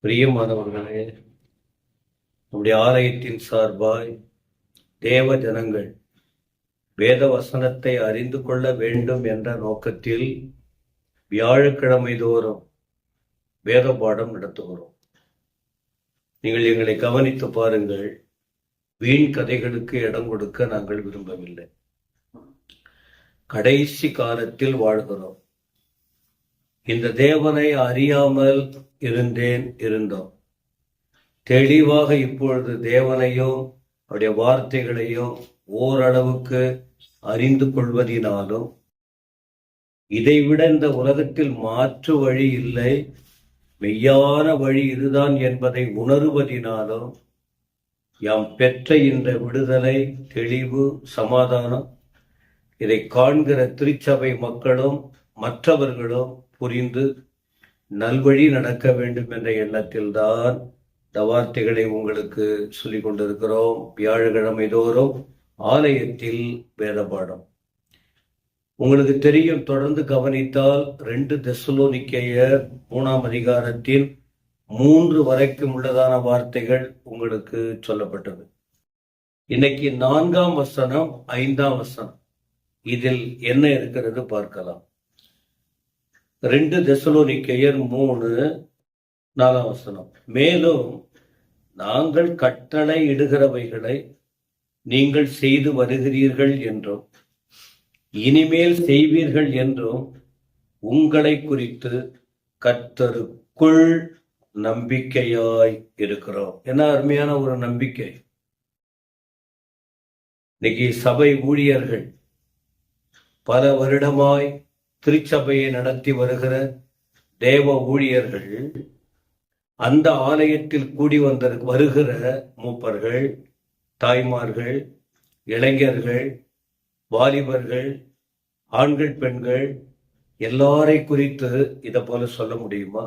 பிரியமானவர்களே, நம்முடைய ஆலயத்தின் சார்பாய் தேவ ஜனங்கள் வேத வசனத்தை அறிந்து கொள்ள வேண்டும் என்ற நோக்கத்தில் வியாழக்கிழமை தோறும் வேத பாடம் நடத்துகிறோம். நீங்கள் எங்களை கவனித்து பாருங்கள். வீண் கதைகளுக்கு இடம் கொடுக்க நாங்கள் விரும்பவில்லை. கடைசி காலத்தில் வாழ்கிறோம். இந்த தேவனை அறியாமல் இருந்தோம். தெளிவாக இப்பொழுது தேவனையும் அவருடைய வார்த்தைகளையும் ஓரளவுக்கு அறிந்து கொள்வதினாலும், இதைவிட இந்த உலகத்தில் மாற்று வழி இல்லை, மெய்யான வழி இதுதான் என்பதை உணர்வதினாலும், யாம் பெற்ற இந்த விடுதலை, தெளிவு, சமாதானம், இதை காண்கிற திருச்சபை மக்களும் மற்றவர்களும் புரிந்து நல்வழி நடக்க வேண்டும் என்ற எண்ணத்தில்தான் இந்த வார்த்தைகளை உங்களுக்கு சொல்லிக் கொண்டிருக்கிறோம். வியாழக்கிழமை தோறும் ஆலயத்தில் வேத பாடம். உங்களுக்கு தெரியும், தொடர்ந்து கவனித்தால் 2 தெசலோனிக்கேயர் 3ஆம் அதிகாரத்தில் 3 வரைக்கும் உள்ளதான வார்த்தைகள் உங்களுக்கு சொல்லப்பட்டது. இன்னைக்கு 4ஆம் வசனம் 5ஆம் வசனம், இதில் என்ன இருக்கிறது பார்க்கலாம். 2 தெசலோனிக்கேயர் 3:4 வசனம். மேலும் நாங்கள் கட்டளை இடுகிறவைகளை நீங்கள் செய்து வருகிறீர்கள் என்றும் இனிமேல் செய்வீர்கள் என்றும் உங்களை குறித்து கர்த்தருக்குள் நம்பிக்கையாய் இருக்கிறோம். என்ன அருமையான ஒரு நம்பிக்கை! இன்னைக்கு சபை ஊழியர்கள் பல வருடமாய் திருச்சபையை நடத்தி வருகிற தேவ ஊழியர்கள், அந்த ஆலயத்தில் கூடி வருகிற மூப்பர்கள், தாய்மார்கள், இளைஞர்கள், வாலிபர்கள், ஆண்கள், பெண்கள் எல்லாரை குறித்து இதை போல சொல்ல முடியுமா?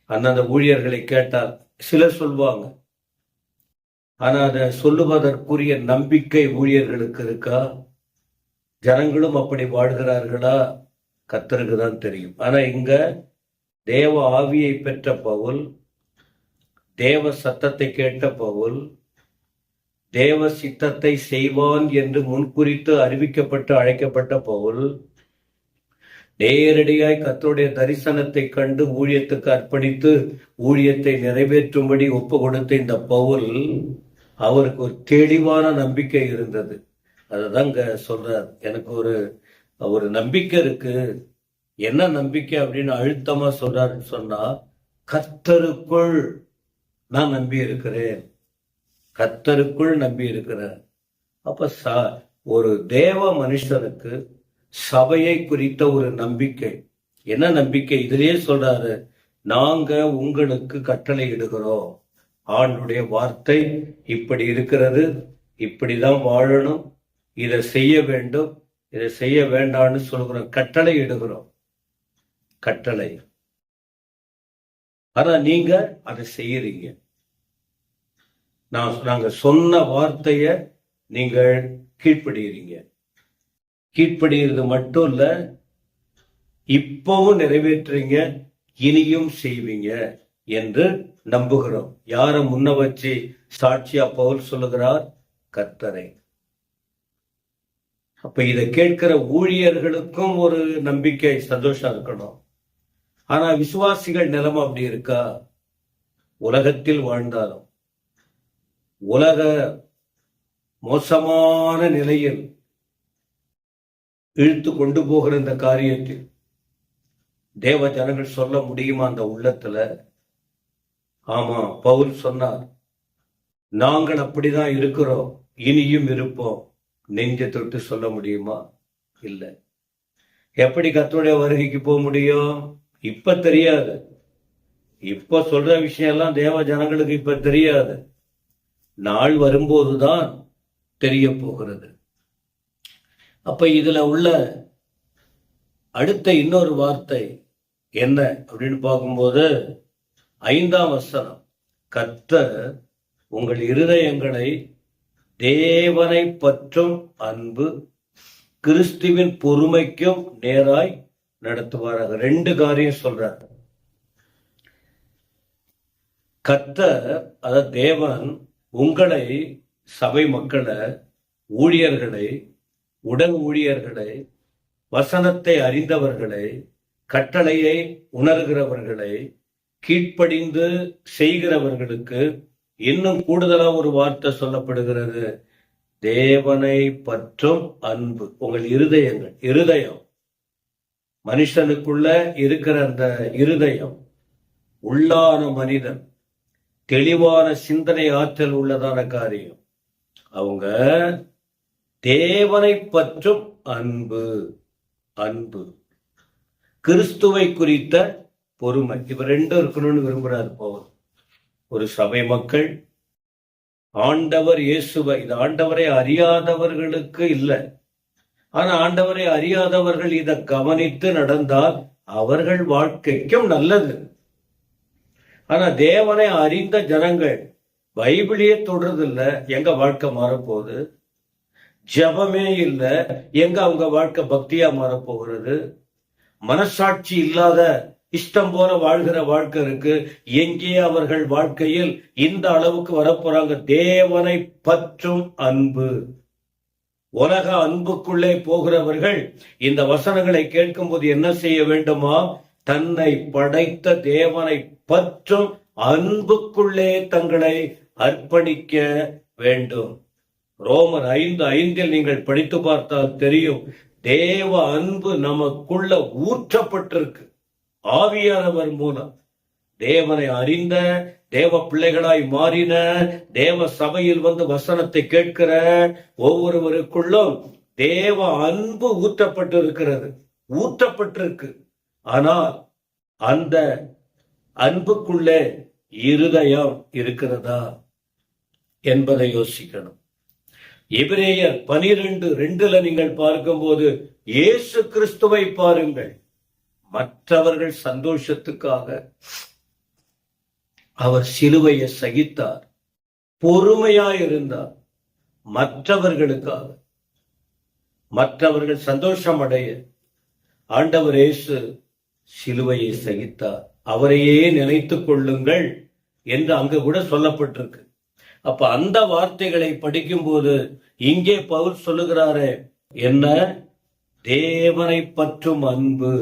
அந்த ஊழியர்களை கேட்டால் சிலர் சொல்வாங்க. ஆனா அதை சொல்லுவதற்குரிய நம்பிக்கை ஊழியர்களுக்கு இருக்கா? ஜனங்களும் அப்படி வாழ்கிறார்களா? கர்த்தருக்கு தான் தெரியும். ஆனா இங்க தேவ ஆவியை பெற்ற பவுல், தேவ சத்தத்தை கேட்ட பவுல், தேவ சித்தத்தை செய்வான் என்று முன்குறித்து அறிவிக்கப்பட்டு அழைக்கப்பட்ட பவுல், நேரடியாய் கர்த்தருடைய தரிசனத்தை கண்டு ஊழியத்துக்கு அர்ப்பணித்து ஊழியத்தை நிறைவேற்றும்படி ஒப்பு கொடுத்த இந்த பவுல், அவருக்கு ஒரு தெளிவான நம்பிக்கை இருந்தது. அதுதான் இங்க சொல்றார். எனக்கு ஒரு நம்பிக்கை இருக்கு. என்ன நம்பிக்கை அப்படின்னு அழுத்தமா சொல்றாருன்னு சொன்னா, கர்த்தருக்குள் நான் நம்பி இருக்கிறேன். கர்த்தருக்குள் நம்பி இருக்கிறேன். அப்ப ஒரு தேவ மனுஷனுக்கு சபையை குறித்த ஒரு நம்பிக்கை. என்ன நம்பிக்கை? இதுலயே சொல்றாரு, நாங்க உங்களுக்கு கட்டளை இடுகிறோம். ஆண்டுடைய வார்த்தை இப்படி இருக்கிறது, இப்படிதான் வாழணும், இதை செய்ய வேண்டும், இதை செய்ய வேண்டாம்னு சொல்கிறோம். கட்டளை இடுகிறோம். கட்டளை. ஆனா நீங்க அதை செய்யறீங்க. நாங்க சொன்ன வார்த்தைய நீங்கள் கீழ்ப்படுகிறீங்க. கீழ்ப்படுகிறது மட்டும் இல்ல, இப்பவும் நிறைவேற்றுறீங்க, இனியும் செய்வீங்க என்று நம்புகிறோம். யார முன்ன வச்சு சாட்சியா பவுல் சொல்லுகிறார்? கர்த்தரை. அப்ப இதை கேட்கிற ஊழியர்களுக்கும் ஒரு நம்பிக்கை, சந்தோஷம் இருக்கணும். ஆனா விசுவாசிகள் நிலைமை அப்படி இருக்கா? உலகத்தில் வாழ்ந்தாலும், உலக மோசமான நிலையில் இழுத்து கொண்டு போகிற இந்த காரியத்தில் தேவ ஜனங்கள் சொல்ல முடியுமா அந்த உள்ளத்துல? ஆமா, பவுல் சொன்னார், நாங்கள் அப்படிதான் இருக்கிறோம், இனியும் இருப்போம். நெஞ்ச தொட்டு சொல்ல முடியுமா? இல்லை. எப்படி கர்த்தருடைய வருகைக்கு போக முடியும்? இப்ப தெரியாது. இப்ப சொல்ற விஷயம் எல்லாம் தேவ ஜனங்களுக்கு இப்ப தெரியாது. நாள் வரும்போதுதான் தெரிய போகிறது. அப்ப இதுல உள்ள அடுத்த இன்னொரு வார்த்தை என்ன அப்படின்னு பார்க்கும்போது 5ஆம் வசனம், கர்த்தர் உங்கள் இருதயங்களை தேவனை பற்றும் அன்பு கிறிஸ்துவின் பொறுமைக்கும் நேராய் நடத்துவாராக. 2 காரியம் சொல்றார். கர்த்தர், அதாவது தேவன், உங்களை, சபை மக்களை, ஊழியர்களை, உடன் ஊழியர்களை, வசனத்தை அறிந்தவர்களை, கட்டளையை உணர்கிறவர்களை, கீழ்ப்படிந்து செய்கிறவர்களுக்கு இன்னும் கூடுதலா ஒரு வார்த்தை சொல்லப்படுகிறது. தேவனை பற்றும் அன்பு. உங்கள் இருதயம் மனுஷனுக்குள்ள இருக்கிற அந்த இருதயம், உள்ளான மனிதன், தெளிவான சிந்தனை ஆற்றல் உள்ளதான காரியம். அவங்க தேவனை பற்றும் அன்பு, கிறிஸ்துவை குறித்த பொறுமை. இவ ரெண்டும் இருக்கணும்னு விரும்புறாரு பவுல். ஒரு சபை மக்கள் ஆண்டவர் இயேசுவை, இது ஆண்டவரை அறியாதவர்களுக்கு இல்லை. ஆனா ஆண்டவரை அறியாதவர்கள் இதை கவனித்து நடந்தால் அவர்கள் வாழ்க்கைக்கும் நல்லது. ஆனா தேவனை அறிந்த ஜனங்கள் பைபிளையே தொடர்றது இல்லை, எங்க வாழ்க்கை மாறப்போகுது? ஜபமே இல்லை, எங்க அவங்க வாழ்க்கை பக்தியா மாறப்போகிறது? மனசாட்சி இல்லாத இஷ்டம் போல வாழ்கிற வாழ்க்கை இருக்கு. எங்கே அவர்கள் வாழ்க்கையில் இந்த அளவுக்கு வரப்போறாங்க? தேவனை பற்றும் அன்பு. உலக அன்புக்குள்ளே போகிறவர்கள் இந்த வசனங்களை கேட்கும் போது என்ன செய்ய வேண்டுமா? தன்னை படைத்த தேவனை பற்றும் அன்புக்குள்ளே தங்களை அர்ப்பணிக்க வேண்டும். ரோமர் 5:5 நீங்கள் படித்து பார்த்தால் தெரியும். தேவ அன்பு நமக்குள்ள ஊற்றப்பட்டிருக்கு ஆவியானவர் மூலம். தேவனை அறிந்த தேவ பிள்ளைகளாய் மாறின, தேவ சபையில் வந்து வசனத்தை கேட்கிற ஒவ்வொருவருக்குள்ளும் தேவ அன்பு ஊற்றப்பட்டிருக்கு. ஆனால் அந்த அன்புக்குள்ளே இருதயம் இருக்கிறதா என்பதை யோசிக்கணும். எபிரேயர் 12:2 நீங்கள் பார்க்கும்போது இயேசு கிறிஸ்துவை பாருங்கள். மற்றவர்கள் சந்தோஷத்துக்காக அவர் சிலுவையை சகித்தார், பொறுமையாயிருந்தார். மற்றவர்களுக்காக, மற்றவர்கள் சந்தோஷம் அடைய ஆண்டவர் இயேசு சிலுவையை சகித்தார். அவரையே நினைத்துக் கொள்ளுங்கள் என்று அங்கு கூட சொல்லப்பட்டிருக்கு. அப்ப அந்த வார்த்தைகளை படிக்கும் போது இங்கே பவுல் சொல்லுகிறாரே என்ன? தேவனை பற்றும் அன்பு.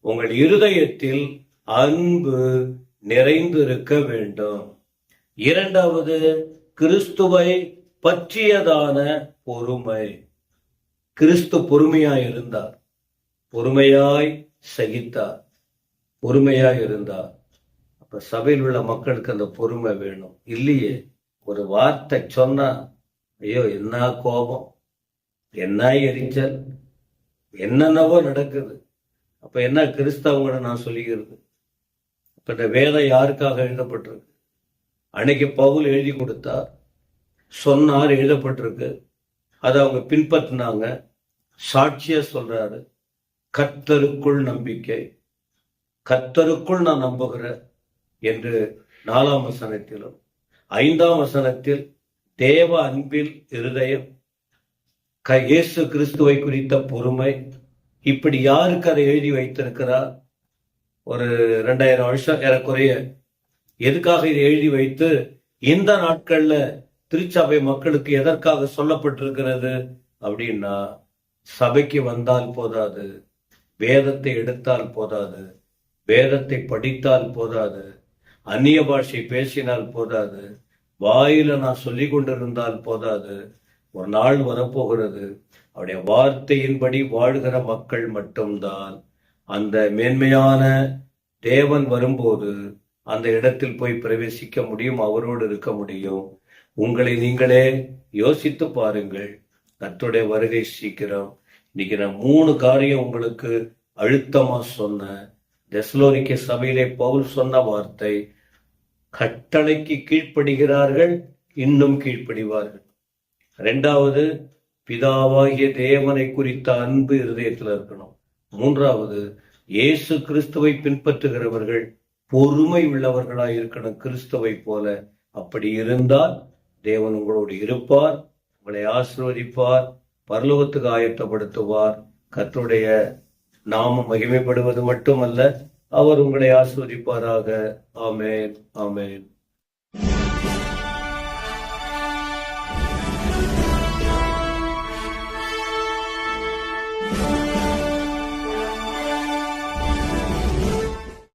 உங்கள் இருதயத்தில் அன்பு நிறைந்திருக்க வேண்டும். இரண்டாவது, கிறிஸ்துவை பற்றியதான பொறுமை. கிறிஸ்து பொறுமையாய் இருந்தார், பொறுமையாய் சகித்தார், பொறுமையாய் இருந்தார். அப்ப சபையில் உள்ள மக்களுக்கு அந்த பொறுமை வேணும். இல்லையே, ஒரு வார்த்தை சொன்னா ஐயோ என்ன கோபம், என்ன எரிச்சல், என்னென்னவோ நடக்குது. அப்ப என்ன கிறிஸ்தவங்களை நான் சொல்லிக்கிறது? இப்ப இந்த வேதம் யாருக்காக எழுதப்பட்டிருக்கு? அன்னைக்கு பவுல் எழுதி கொடுத்தார், சொன்னார், எழுதப்பட்டிருக்கு. அதை அவங்க பின்பற்றினாங்க. சாட்சியா சொல்றாரு, கர்த்தருக்குள் நம்பிக்கை, கர்த்தருக்குள் நான் நம்புகிறேன் என்று 4ஆம் வசனத்திலும் 5ஆம் வசனத்தில் தேவ அன்பில் இருதயம், இயேசு கிறிஸ்துவை குறித்த பொறுமை. இப்படி யாருக்கு அதை எழுதி வைத்திருக்கிறார்? ஒரு 2000 வருஷம் ஏறக்குறைய. எதுக்காக இதை எழுதி வைத்து இந்த நாட்கள்ல திருச்சபை மக்களுக்கு எதற்காக சொல்லப்பட்டிருக்கிறது அப்படின்னா, சபைக்கு வந்தால் போதாது, வேதத்தை எடுத்தால் போதாது, வேதத்தை படித்தால் போதாது, அந்நிய பாஷை பேசினால் போதாது, வாயில நான் சொல்லி கொண்டிருந்தால் போதாது. ஒரு நாள் வரப்போகிறது, அவருடைய வார்த்தையின்படி வாழ்கிற மக்கள் மட்டும்தான் அந்த மேன்மையான தேவன் வரும்போது அந்த இடத்தில் போய் பிரவேசிக்க முடியும், அவரோடு இருக்க முடியும். உங்களை நீங்களே யோசித்து பாருங்கள். கர்த்தருடைய வருகை சீக்கிரம். இன்னைக்கு நான் 3 காரியம் உங்களுக்கு அழுத்தமா சொன்னேன். தெசலோனிக்கே சபையிலே பவுல் சொன்ன வார்த்தை, கட்டளைக்கு கீழ்ப்படுகிறார்கள், இன்னும் கீழ்ப்படிவார்கள். 2வது, பிதாவாகிய தேவனை குறித்த அன்பு இருதயத்தில் இருக்கணும். 3வது, இயேசு கிறிஸ்துவை பின்பற்றுகிறவர்கள் பொறுமை உள்ளவர்களாய் இருக்கணும், கிறிஸ்துவை போல. அப்படி இருந்தால் தேவன் உங்களோடு இருப்பார், உங்களை ஆசீர்வதிப்பார், பரலோகத்துக்கு ஆயத்தப்படுத்துவார். கர்த்தருடைய நாமம் மகிமைப்படுவது மட்டுமல்ல, அவர் உங்களை ஆசீர்வதிப்பாராக. ஆமென், ஆமென்.